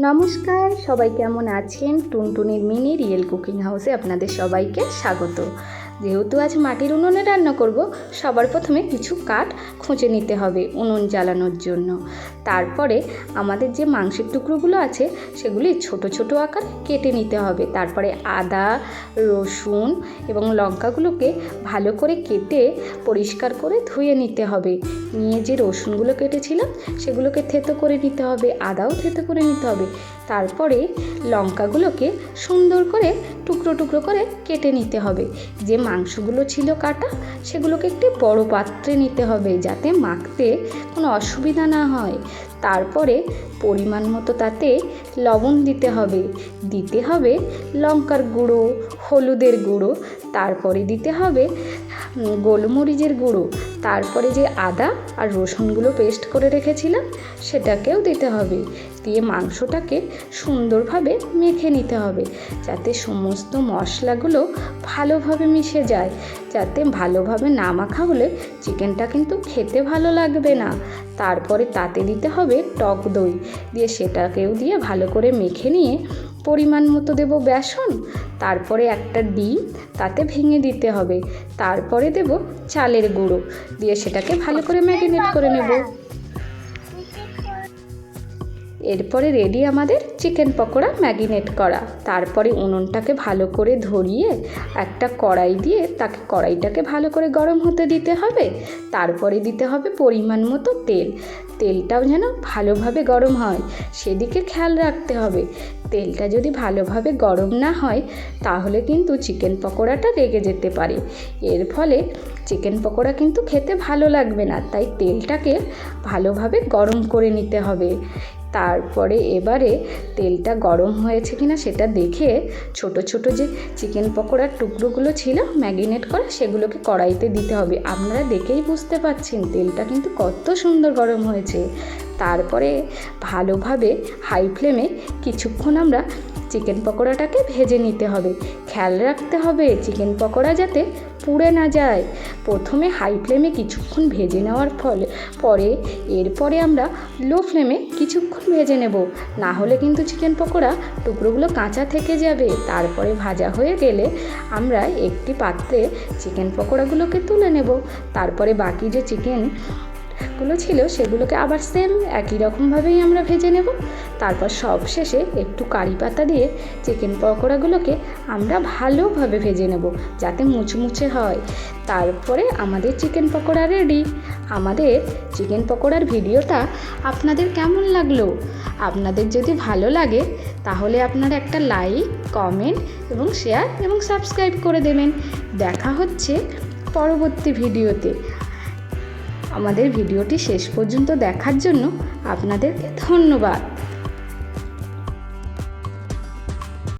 নমস্কার, সবাই কেমন আছেন? টুনটুনির মিনি রিয়েল কুকিং হাউসে আপনাদের সবাইকে স্বাগত। যেহেতু আজ মাটির উনুনে রান্না করব, সবার প্রথমে কিছু কাঠ খুঁজে নিতে হবে উনুন জ্বালানোর জন্য। তারপরে আমাদের যে মাংসের টুকরোগুলো আছে সেগুলি ছোট ছোট আকার কেটে নিতে হবে। তারপরে আদা, রসুন এবং লঙ্কাগুলোকে ভালো করে কেটে পরিষ্কার করে ধুয়ে নিতে হবে। নিয়ে যে রসুনগুলো কেটেছিলাম সেগুলোকে থেতো করে নিতে হবে, আদাও থেতো করে নিতে হবে। তারপরে লঙ্কাগুলোকে সুন্দর করে টুকরো টুকরো করে কেটে নিতে হবে। যে মাংসগুলো ছিল কাটা সেগুলোকে একটি বড় পাত্রে নিতে হবে যাতে মাখতে কোনো অসুবিধা না হয়। তারপরে পরিমাণ মতো তাতে লবণ দিতে হবে, দিতে হবে লঙ্কার গুঁড়ো, হলুদের গুঁড়ো, তারপরে দিতে হবে গোলমরিচের গুঁড়ো, তারপরে যে আদা আর রসুনগুলো পেস্ট করে রেখেছিলাম সেটাকেও দিতে হবে। দিয়ে মাংসটাকে সুন্দরভাবে মেখে নিতে হবে যাতে সমস্ত মশলাগুলো ভালোভাবে মিশে যায়। যাতে ভালোভাবে না মাখা হলে চিকেনটা কিন্তু খেতে ভালো লাগবে না। তারপরে তাতে দিতে হবে টক দই, দিয়ে সেটাকেও দিয়ে ভালো করে মেখে নিয়ে পরিমাণ মতো দেব বেসন, তারপরে একটা ডিম তাতে ভেঙে দিতে হবে, তারপরে দেব চালের গুঁড়ো, দিয়ে সেটাকে ভালো করে ম্যারিনেট করে নেব। এরপরে রেডি আমাদের চিকেন পকোড়া ম্যারিনেট করা। তারপরে উনুনটাকে ভালো করে ধরিয়ে একটা কড়াই দিয়ে তাকে কড়াইটাকে ভালো করে গরম হতে দিতে হবে। তারপরে দিতে হবে পরিমাণ মতো তেল, তেলটাও যেন ভালোভাবে গরম হয় সেদিকে খেয়াল রাখতে হবে। তেলটা যদি ভালোভাবে গরম না হয় তাহলে কিন্তু চিকেন পকোড়াটা লেগে যেতে পারে, এর ফলে চিকেন পকোড়া কিন্তু খেতে ভালো লাগবে না। তাই তেলটাকে ভালোভাবে গরম করে নিতে হবে। তারপরে এবারে তেলটা গরম হয়েছে কিনা সেটা দেখে ছোট ছোট যে চিকেন পকোড়ার টুকরোগুলো ছিল ম্যারিনেট করা সেগুলোকে কড়াইতে দিতে হবে। আপনারা দেখেই বুঝতে পারছেন তেলটা কিন্তু কত সুন্দর গরম হয়েছে। তারপরে ভালোভাবে হাই ফ্লেমে কিছুক্ষণ আমরা চিকেন পকোড়াটাকে ভেজে নিতে হবে। খেয়াল রাখতে হবে চিকেন পকোড়া যাতে পুড়ে না যায়। প্রথমে হাই ফ্লেমে কিছুক্ষণ ভেজে নেওয়ার পরে এরপরে আমরা লো ফ্লেমে কিছুক্ষণ ভেজে নেব, না হলে কিন্তু চিকেন পকোড়া টুকরোগুলো কাঁচা থেকে যাবে। তারপরে ভাজা হয়ে গেলে আমরা একটি পাত্রে চিকেন পকোড়াগুলোকে তুলে নেব। তারপরে বাকি যে চিকেনগুলো ছিল সেগুলোকে আবার সেম একই রকমভাবেই আমরা ভেজে নেব। তারপর সব শেষে একটু কারি পাতা দিয়ে চিকেন পকোড়াগুলোকে আমরা ভালোভাবে ভেজে নেব যাতে মুচমুচে হয়। তারপরে আমাদের চিকেন পকোড়া রেডি। আমাদের চিকেন পকোড়ার ভিডিওটা আপনাদের কেমন লাগলো? আপনাদের যদি ভালো লাগে তাহলে আপনারা একটা লাইক, কমেন্ট এবং শেয়ার এবং সাবস্ক্রাইব করে দেবেন। দেখা হচ্ছে পরবর্তী ভিডিওতে। আমাদের ভিডিওটি শেষ পর্যন্ত দেখার জন্য আপনাদেরকে ধন্যবাদ।